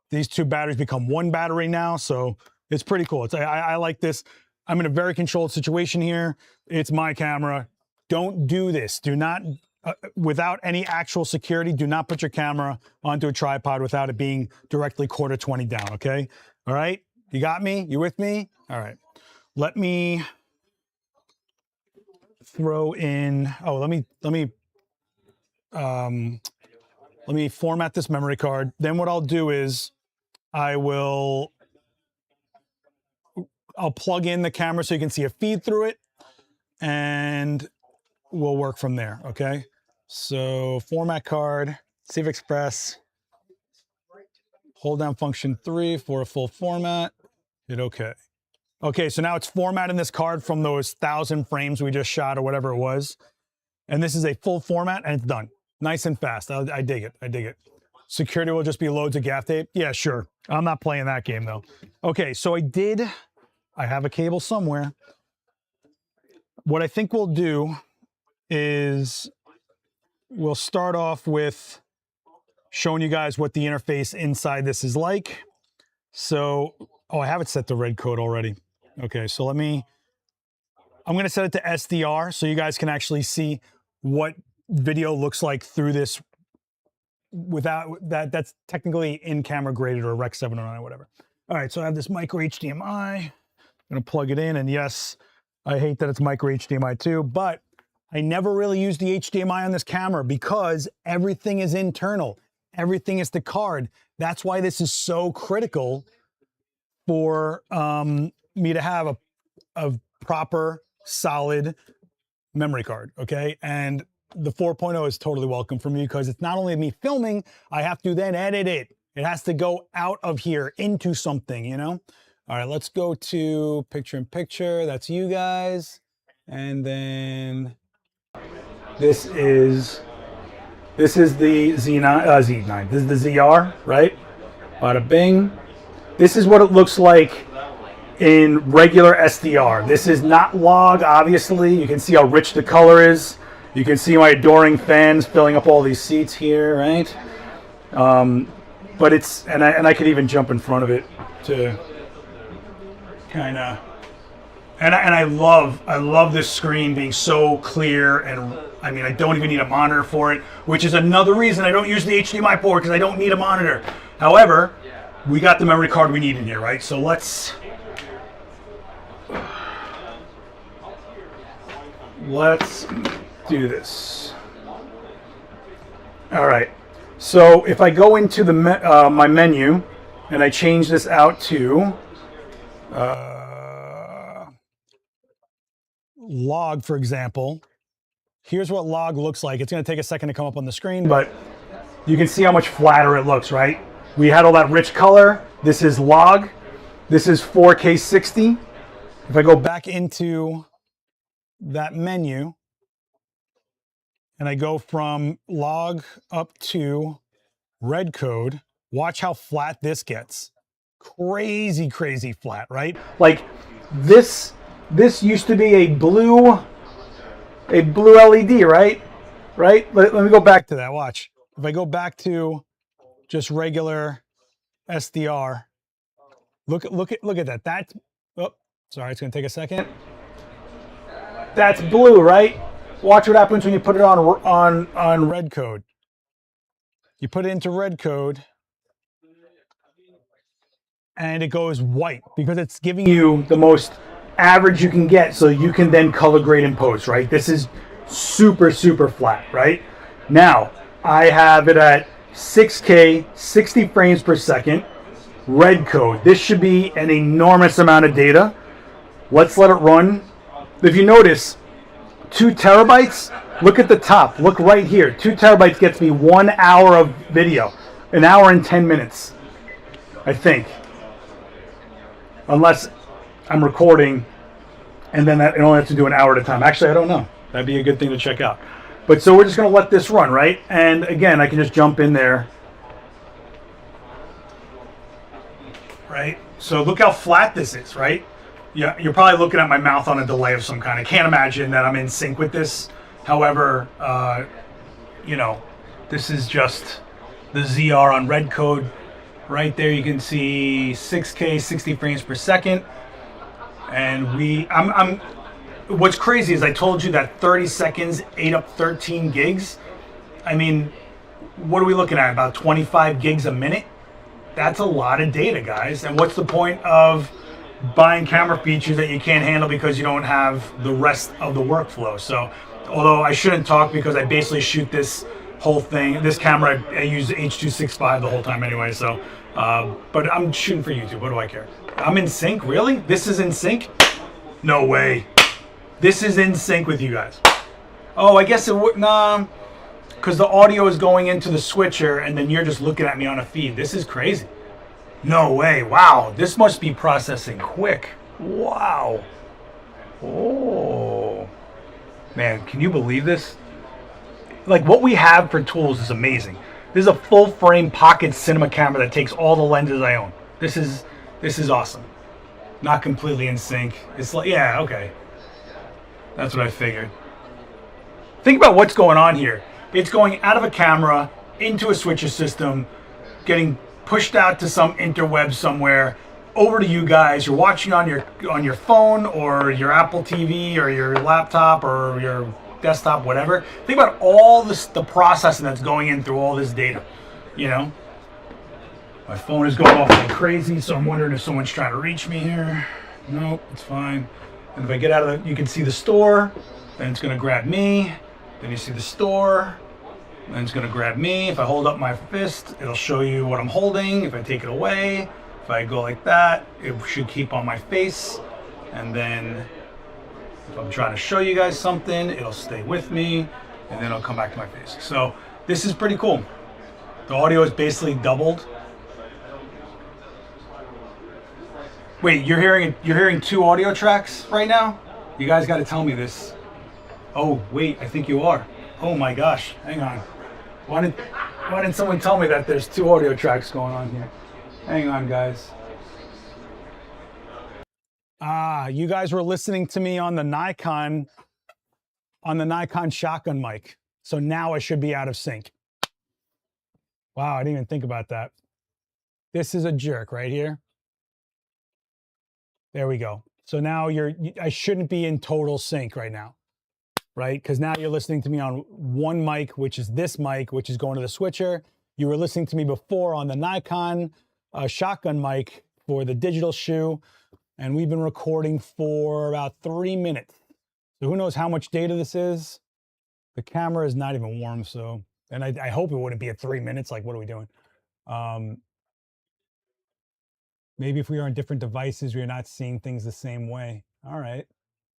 These two batteries become one battery now, so it's pretty cool. I like this. I'm in a very controlled situation here. It's my camera. Don't do this. Do not, without any actual security, do not put your camera onto a tripod without it being directly 1/4 down, okay? All right, you got me? You with me? All right, let me throw in, oh, let me format this memory card. Then what I'll do is I'll plug in the camera so you can see a feed through it, and we'll work from there, okay? So format card, CFexpress, hold down function 3 for a full format, hit okay. Okay, so now it's formatting this card from those 1,000 frames we just shot or whatever it was. And this is a full format and it's done. Nice and fast. I dig it. Security will just be loads of gaff tape. Yeah, sure. I'm not playing that game though. Okay, so I have a cable somewhere. What I think we'll do is we'll start off with showing you guys what the interface inside this is like. So, oh, I have it set to red code already. Okay, so I'm going to set it to SDR so you guys can actually see what video looks like through this without that's technically in camera graded or Rec 709 or whatever. All right, so I have this micro HDMI. I'm going to plug it in, and yes, I hate that it's micro HDMI too, but I never really use the HDMI on this camera because everything is internal. Everything is the card. That's why this is so critical for me to have a proper, solid memory card, okay? And the 4.0 is totally welcome for me because it's not only me filming, I have to then edit it. It has to go out of here into something, you know? All right, let's go to picture in picture. That's you guys. And then this is the Z9. This is the ZR, right? Bada bing. This is what it looks like in regular SDR. This is not log, obviously. You can see how rich the color is. You can see my adoring fans filling up all these seats here, right? But it's, and I could even jump in front of it to kind of, and I love this screen being so clear, and I mean, I don't even need a monitor for it, which is another reason I don't use the HDMI port, because I don't need a monitor. However, we got the memory card we need in here, right? So let's do this. All right. So if I go into the my menu and I change this out to log, for example, here's what log looks like. It's going to take a second to come up on the screen, but you can see how much flatter it looks, right? We had all that rich color. This is log. This is 4K 60. If I go back into that menu and I go from log up to red code, watch how flat this gets. Crazy, crazy flat, right? Like this used to be a blue LED, right? Right? Let me go back to that, watch. If I go back to just regular SDR, look at that. That's, oh, sorry, it's gonna take a second. That's blue, right? Watch what happens when you put it on red code. You put it into red code, and it goes white because it's giving you the most average you can get, so you can then color grade in post, right? This is super, super flat, right? Now, I have it at 6K, 60 frames per second, red code. This should be an enormous amount of data. Let's let it run. If you notice, 2 terabytes, look at the top, look right here. 2 terabytes gets me 1 hour of video, an hour and 10 minutes, I think. Unless I'm recording and then it only has to do an hour at a time. Actually, I don't know. That'd be a good thing to check out. But so we're just going to let this run, right? And again, I can just jump in there. Right? So look how flat this is, right? Yeah, you're probably looking at my mouth on a delay of some kind. I can't imagine that I'm in sync with this. However, you know, this is just the ZR on red code. Right there, you can see 6K, 60 frames per second. And what's crazy is I told you that 30 seconds ate up 13 gigs. I mean, what are we looking at? About 25 gigs a minute? That's a lot of data, guys. And what's the point of buying camera features that you can't handle because you don't have the rest of the workflow? So, although I shouldn't talk because I basically shoot this whole thing, this camera, I use H.265 the whole time anyway, so, but I'm shooting for YouTube, what do I care? I'm in sync, really? This is in sync? No way. This is in sync with you guys. Oh, I guess it would, nah, because the audio is going into the switcher and then you're just looking at me on a feed. This is crazy. No way, wow, this must be processing quick. Wow. Oh. Man, can you believe this? Like, what we have for tools is amazing. This is a full frame pocket cinema camera that takes all the lenses I own. This is awesome. Not completely in sync. It's like, yeah, okay. That's what I figured. Think about what's going on here. It's going out of a camera into a switcher system, getting pushed out to some interweb somewhere, over to you guys. You're watching on your phone or your Apple TV or your laptop or your desktop, whatever. Think about all this, the processing that's going in through all this data, you know? My phone is going off like crazy, so I'm wondering if someone's trying to reach me here. Nope, it's fine. And if I get out of you can see the store, then it's gonna grab me. Then you see the store, then it's gonna grab me. If I hold up my fist, it'll show you what I'm holding. If I take it away, if I go like that, it should keep on my face. And then if I'm trying to show you guys something, it'll stay with me, and then it'll come back to my face. So this is pretty cool. The audio is basically doubled. Wait, you're hearing 2 audio tracks right now? You guys got to tell me this. Oh wait, I think you are. Oh my gosh, hang on. Why didn't someone tell me that there's 2 audio tracks going on here? Hang on, guys. You guys were listening to me on the Nikon shotgun mic. So now I should be out of sync. Wow, I didn't even think about that. This is a jerk right here. There we go. So now I shouldn't be in total sync right now, right? Because now you're listening to me on one mic, which is this mic, which is going to the switcher. You were listening to me before on the Nikon shotgun mic for the digital shoe. And we've been recording for about 3 minutes. So who knows how much data this is? The camera is not even warm, so, and I hope it wouldn't be at 3 minutes. Like, what are we doing? Maybe if we are on different devices, we're not seeing things the same way. All right,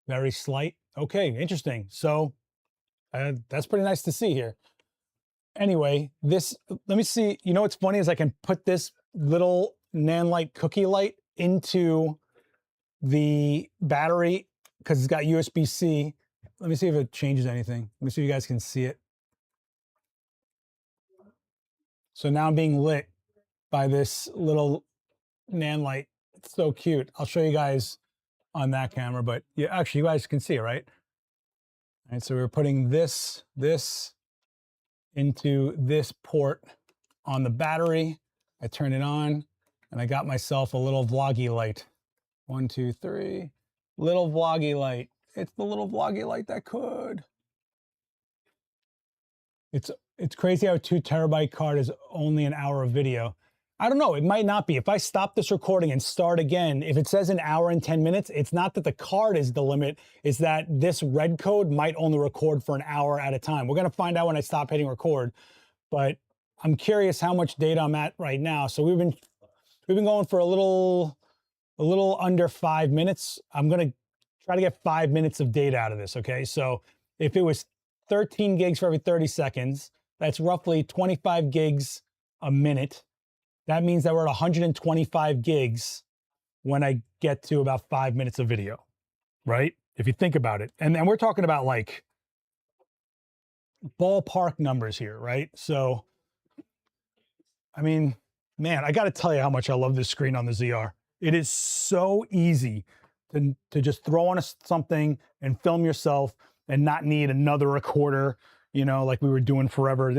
very slight. Okay, interesting. So that's pretty nice to see here. Anyway, let me see. You know what's funny is I can put this little Nanlite cookie light into the battery because it's got USB-C. Let me see if it changes anything. Let me see if you guys can see it. So now I'm being lit by this little Nanlite. It's so cute. I'll show you guys on that camera, but yeah, actually you guys can see it, right? All right, so we're putting this into this port on the battery. I turn it on and I got myself a little vloggy light. 1, 2, 3, little vloggy light. It's the little vloggy light that could. It's It's crazy how a 2 TB card is only an hour of video. I don't know, it might not be. If I stop this recording and start again, if it says an hour and 10 minutes, it's not that the card is the limit, it's that this red code might only record for an hour at a time. We're gonna find out when I stop hitting record, but I'm curious how much data I'm at right now. So we've been going for a little under 5 minutes. I'm gonna try to get 5 minutes of data out of this, okay? So if it was 13 gigs for every 30 seconds, that's roughly 25 gigs a minute. That means that we're at 125 gigs when I get to about 5 minutes of video, right? If you think about it. And we're talking about like ballpark numbers here, right? So, I mean, man, I got to tell you how much I love this screen on the ZR. It is so easy to just throw on something and film yourself and not need another recorder, you know, like we were doing forever.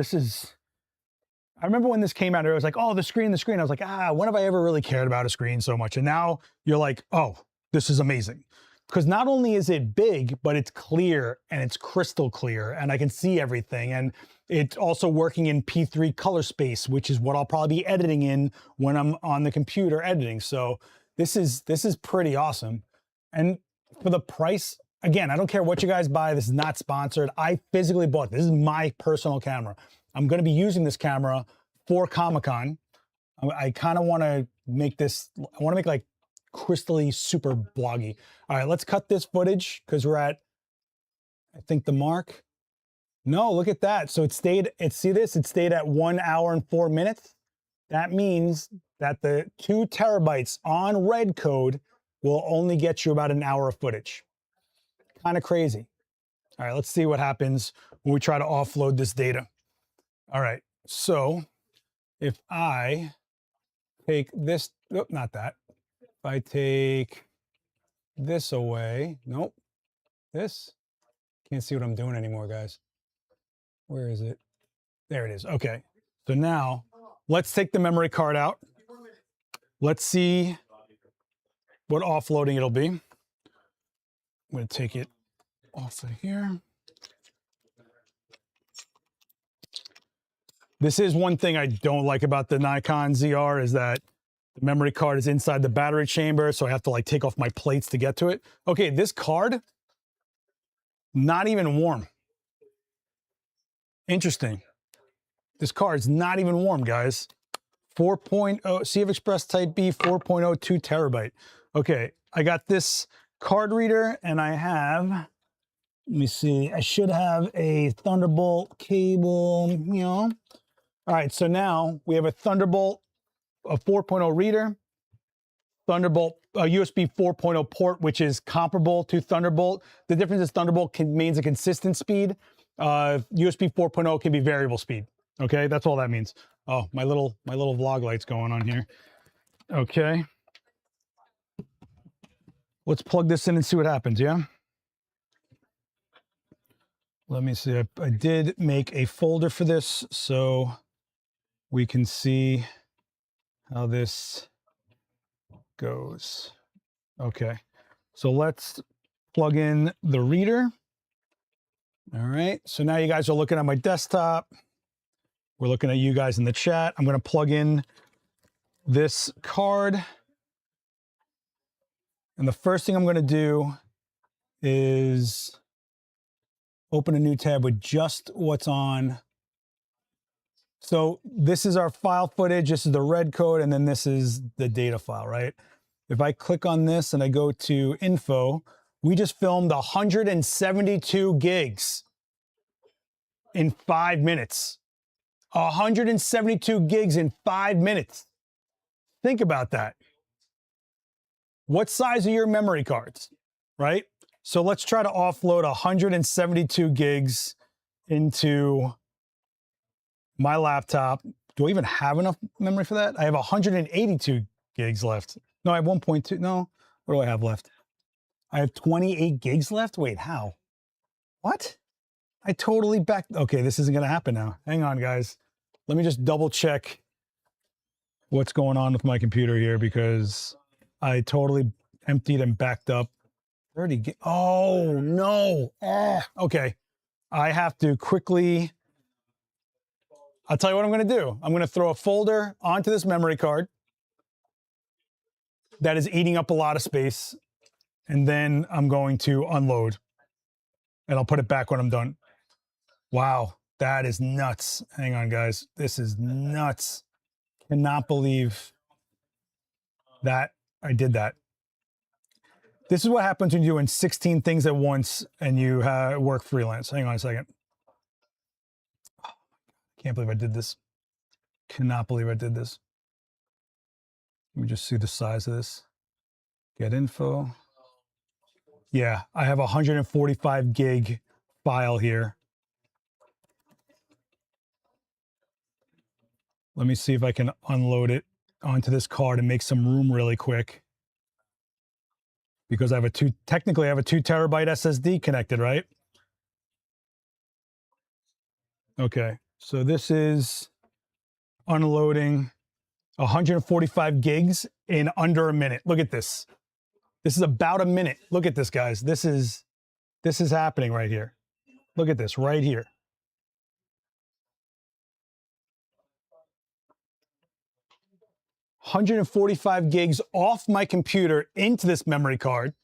I remember when this came out, it was like, oh, the screen. I was like, when have I ever really cared about a screen so much? And now you're like, oh, this is amazing. Because not only is it big, but it's clear and it's crystal clear and I can see everything. And it's also working in P3 color space, which is what I'll probably be editing in when I'm on the computer editing. So this is pretty awesome. And for the price, again, I don't care what you guys buy. This is not sponsored. I physically bought this. This is my personal camera. I'm going to be using this camera for Comic-Con. I kind of want to make this, I want to make like crystally super bloggy. All right, let's cut this footage because we're at, I think the mark. No, look at that. So it stayed at 1 hour and 4 minutes. That means that the 2 TB on red code will only get you about an hour of footage. Kind of crazy. All right, let's see what happens when we try to offload this data. All right, so if I take this, nope, not that. If I take this away, nope, this, can't see what I'm doing anymore, guys. Where is it? There it is, okay. So now, let's take the memory card out. Let's see what offloading it'll be. I'm gonna take it off of here. This is one thing I don't like about the Nikon ZR is that the memory card is inside the battery chamber, so I have to like take off my plates to get to it. Okay, this card, not even warm. Interesting. This card's not even warm, guys. 4.0 CFexpress Type B 4.0 2 TB. Okay, I got this card reader and I have, let me see, I should have a Thunderbolt cable, you know. All right, so now we have a Thunderbolt, a 4.0 reader, Thunderbolt, a USB 4.0 port, which is comparable to Thunderbolt. The difference is Thunderbolt means a consistent speed. USB 4.0 can be variable speed. Okay, that's all that means. Oh, my little vlog light's going on here. Okay. Let's plug this in and see what happens, yeah? Let me see, I did make a folder for this so we can see how this goes. Okay, so let's plug in the reader. All right, so now you guys are looking at my desktop. We're looking at you guys in the chat. I'm gonna plug in this card. And the first thing I'm gonna do is open a new tab with just what's on. So this is our file footage, this is the red code, and then this is the data file, right? If I click on this and I go to info, we just filmed 172 gigs in 5 minutes. 172 gigs in 5 minutes. Think about that. What size are your memory cards, right? So let's try to offload 172 gigs into my laptop. Do I even have enough memory for that? I have 182 gigs left. No, I have 1.2. No, what do I have left? I have 28 gigs left? Wait, how? What? I totally backed. Okay, this isn't gonna happen now. Hang on, guys. Let me just double check what's going on with my computer here because I totally emptied and backed up 30 gigs. Oh, no. Okay. I have to quickly I'll tell you what I'm going to do. I'm going to throw a folder onto this memory card that is eating up a lot of space, and then I'm going to unload, and I'll put it back when I'm done. Wow, that is nuts. Hang on, guys. This is nuts. Cannot believe that I did that. This is what happens when you're doing 16 things at once and you work freelance. Hang on a second. Can't believe I did this. Cannot believe I did this. Let me just see the size of this. Get info. Yeah, I have a 145 gig file here. Let me see if I can unload it onto this card and make some room really quick. Because I have technically I have a 2 terabyte SSD connected, right? Okay, so this is unloading 145 gigs in under a minute. Look at this. This is about a minute. Look at this, guys. This is happening right here. Look at this right here. $145 gigs off my computer into this memory card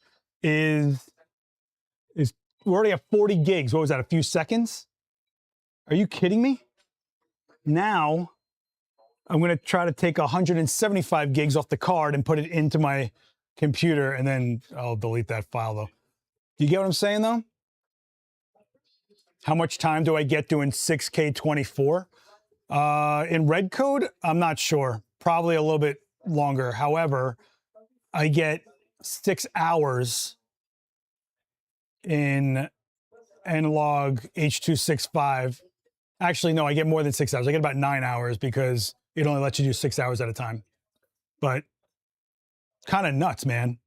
is we already have 40 gigs. What was that, a few seconds? Are you kidding me? Now, I'm going to try to take 175 gigs off the card and put it into my computer, and then I'll delete that file, though. You get what I'm saying, though? How much time do I get doing 6K 24? In red code, I'm not sure. Probably a little bit longer. However, I get 6 hours in analog H.265. Actually, no, I get more than 6 hours. I get about 9 hours because it only lets you do 6 hours at a time. But kind of nuts, man.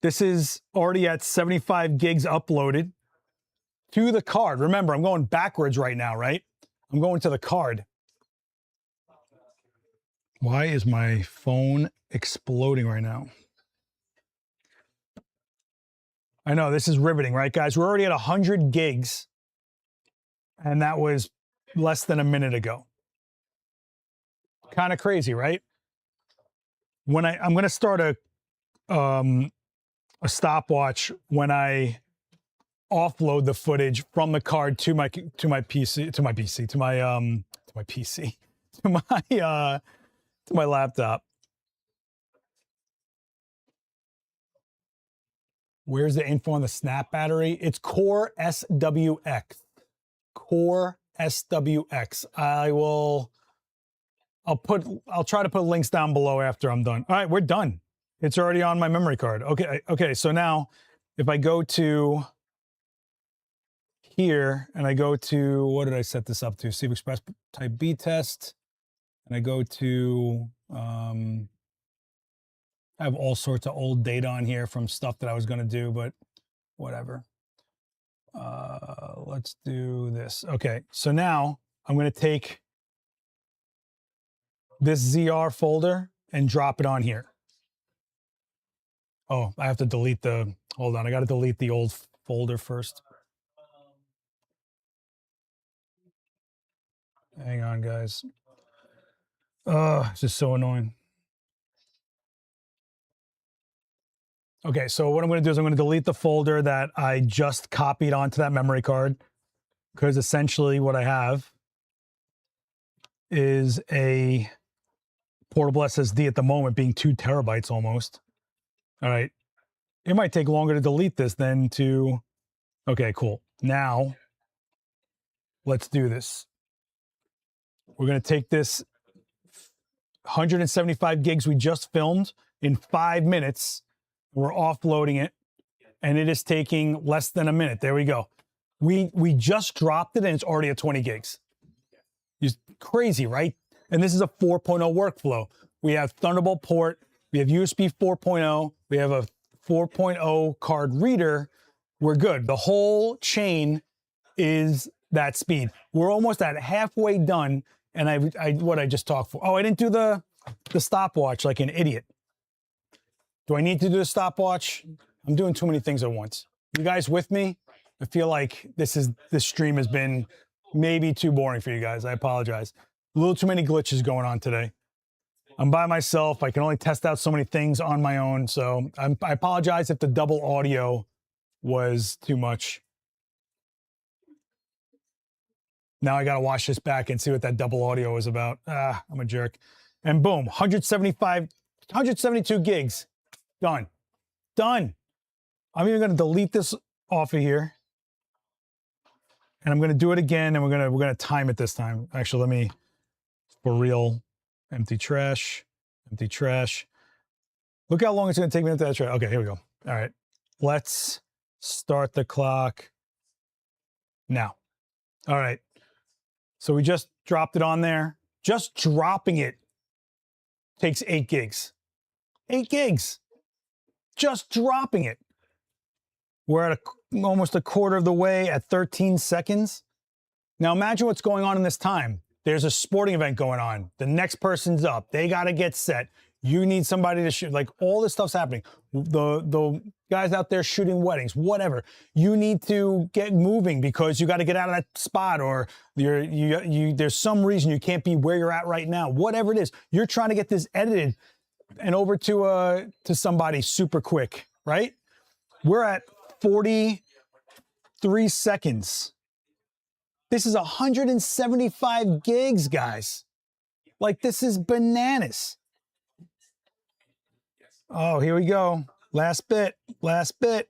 This is already at 75 gigs uploaded to the card. Remember, I'm going backwards right now, right? I'm going to the card. Why is my phone exploding right now? I know, this is riveting, right, guys? We're already at 100 gigs, and that was less than a minute ago. Kind of crazy, right? When I'm going to start a stopwatch when I offload the footage from the card to my laptop. Where's the info on the snap battery? It's Core SWX. Core SWX. I'll try to put links down below after I'm done. All right, we're done. It's already on my memory card. Okay, so now if I go to here and I go to, what did I set this up to? CFexpress type B test. And I go to, I have all sorts of old data on here from stuff that I was going to do, but whatever. Let's do this. Okay, so now I'm going to take this ZR folder and drop it on here. Oh, I have to delete hold on, I got to delete the old folder first. Hang on, guys. It's just so annoying. Okay, so what I'm going to do is I'm going to delete the folder that I just copied onto that memory card, because essentially what I have is a portable SSD at the moment being 2 terabytes almost. All right, it might take longer to delete this than to, okay, cool. Now, let's do this. We're going to take this 175 gigs we just filmed in 5 minutes. We're offloading it, and it is taking less than a minute. There we go. We just dropped it, and it's already at 20 gigs. It's crazy, right? And this is a 4.0 workflow. We have Thunderbolt port, we have USB 4.0, we have a 4.0 card reader. We're good. The whole chain is that speed. We're almost at halfway done, and I just talked for. Oh, I didn't do the stopwatch like an idiot. Do I need to do a stopwatch? I'm doing too many things at once. You guys with me? I feel like this stream has been maybe too boring for you guys. I apologize. A little too many glitches going on today. I'm by myself. I can only test out so many things on my own. So I apologize if the double audio was too much. Now I got to watch this back and see what that double audio was about. I'm a jerk. And boom, 172 gigs. Done. Done. I'm even going to delete this off of here. And I'm going to do it again, and we're going to time it this time. Actually, let me, for real, empty trash, empty trash. Look how long it's going to take me to empty that trash. Okay, here we go. All right. Let's start the clock now. All right. So we just dropped it on there. Just dropping it takes 8 gigs. 8 gigs. Just dropping it. We're at almost a quarter of the way at 13 seconds. Now imagine what's going on in this time. There's a sporting event going on. The next person's up. They got to get set. You need somebody to shoot. Like, all this stuff's happening. The guys out there shooting weddings, whatever. You need to get moving because you got to get out of that spot, or there's some reason you can't be where you're at right now. Whatever it is, you're trying to get this edited and over to somebody super quick, right? We're at 43 seconds. This is 175 gigs, guys. Like, this is bananas. Oh, here we go. Last bit, last bit.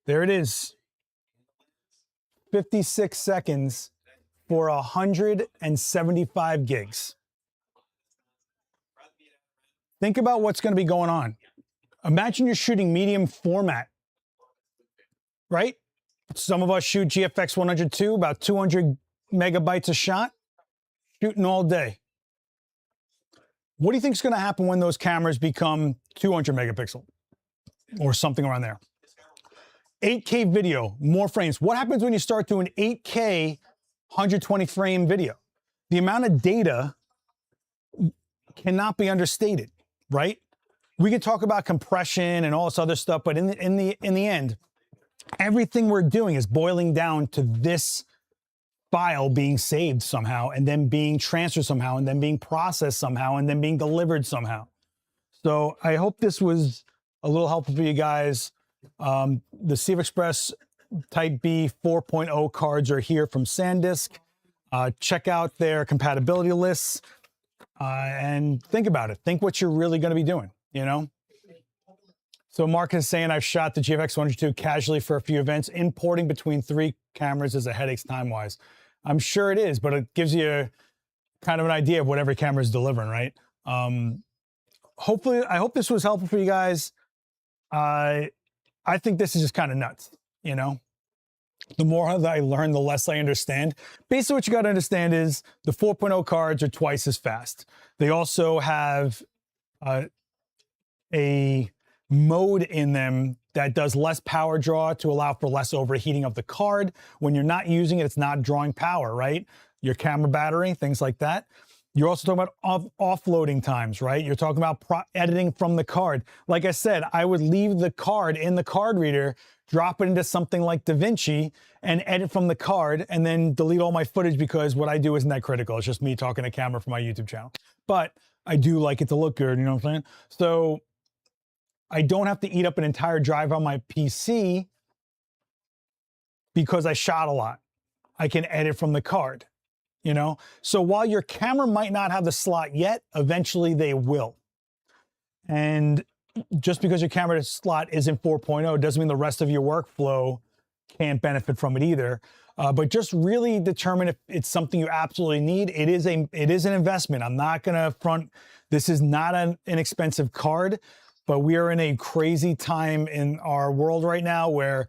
There it is. 56 seconds for 175 gigs. Think about what's going to be going on. Imagine you're shooting medium format, right? Some of us shoot GFX 102, about 200 megabytes a shot, shooting all day. What do you think is going to happen when those cameras become 200 megapixel or something around there? 8K video, more frames. What happens when you start doing 8K 120 frame video? The amount of data cannot be understated, right? We can talk about compression and all this other stuff, but in the end, everything we're doing is boiling down to this file being saved somehow, and then being transferred somehow, and then being processed somehow, and then being delivered somehow. So I hope this was a little helpful for you guys. The CFexpress Type B 4.0 cards are here from SanDisk. Check out their compatibility lists and think about it. Think what you're really going to be doing, you know? So Mark is saying, I've shot the GFX 102 casually for a few events. Importing between 3 cameras is a headache time-wise. I'm sure it is, but it gives you kind of an idea of what every camera is delivering, right? Hopefully, I hope this was helpful for you guys. I think this is just kind of nuts, you know? The more that I learn, the less I understand. Basically, what you got to understand is the 4.0 cards are twice as fast. They also have a mode in them that does less power draw to allow for less overheating of the card. When you're not using it, it's not drawing power, right? Your camera battery, things like that. You're also talking about offloading times, right? You're talking about editing from the card. Like I said, I would leave the card in the card reader, drop it into something like DaVinci, and edit from the card, and then delete all my footage, because what I do isn't that critical. It's just me talking to camera for my YouTube channel. But I do like it to look good, you know what I'm saying? So I don't have to eat up an entire drive on my PC because I shot a lot. I can edit from the card, you know? So while your camera might not have the slot yet, eventually they will. And just because your camera slot is in 4.0 doesn't mean the rest of your workflow can't benefit from it either. But just really determine if it's something you absolutely need. It is an investment. I'm not gonna front, this is not an inexpensive card. But we are in a crazy time in our world right now where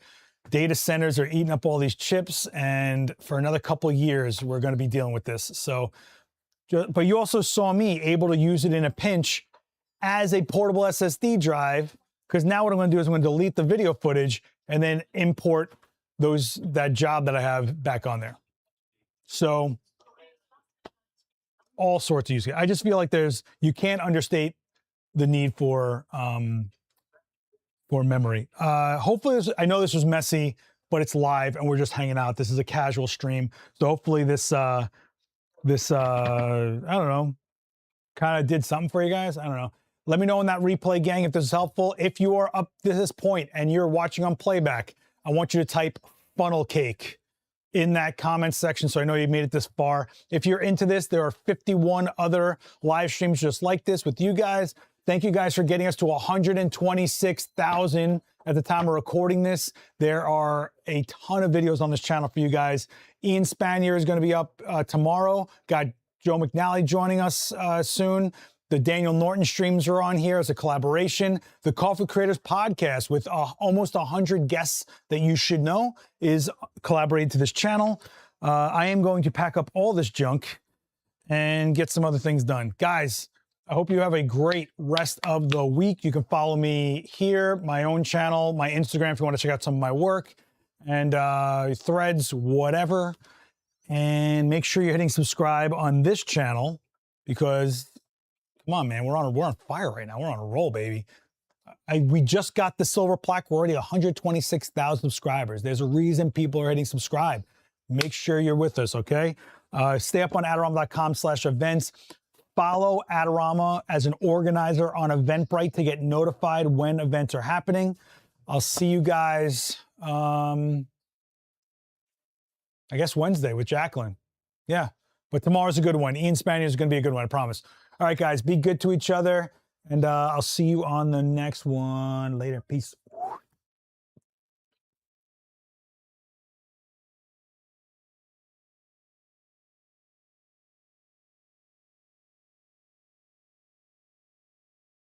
data centers are eating up all these chips, and for another couple of years, we're going to be dealing with this. So, but you also saw me able to use it in a pinch as a portable SSD drive, because now what I'm going to do is I'm going to delete the video footage and then import that job that I have back on there. So, all sorts of use cases. I just feel like you can't understate the need for memory. Hopefully, I know this was messy, but it's live and we're just hanging out. This is a casual stream. So hopefully this this, I don't know, kind of did something for you guys. I don't know. Let me know in that replay, gang, if this is helpful. If you are up to this point and you're watching on playback, I want you to type funnel cake in that comment section so I know you made it this far. If you're into this, there are 51 other live streams just like this with you guys. Thank you guys for getting us to 126,000 at the time of recording this. There are a ton of videos on this channel for you guys. Ian Spanier is going to be up tomorrow. Got Joe McNally joining us soon. The Daniel Norton streams are on here as a collaboration. The Coffee Creators Podcast with almost 100 guests that you should know is collaborated to this channel. I am going to pack up all this junk and get some other things done. Guys, I hope you have a great rest of the week. You can follow me here, my own channel, my Instagram if you want to check out some of my work, and threads, whatever. And make sure you're hitting subscribe on this channel because, come on, man, we're on fire right now. We're on a roll, baby. We just got the silver plaque. We're already 126,000 subscribers. There's a reason people are hitting subscribe. Make sure you're with us, okay? Stay up on Adorama.com/events. Follow Adorama as an organizer on Eventbrite to get notified when events are happening. I'll see you guys, I guess Wednesday with Jacqueline. Yeah, but tomorrow's a good one. Ian Spanier is going to be a good one, I promise. All right, guys, be good to each other, and I'll see you on the next one. Later. Peace.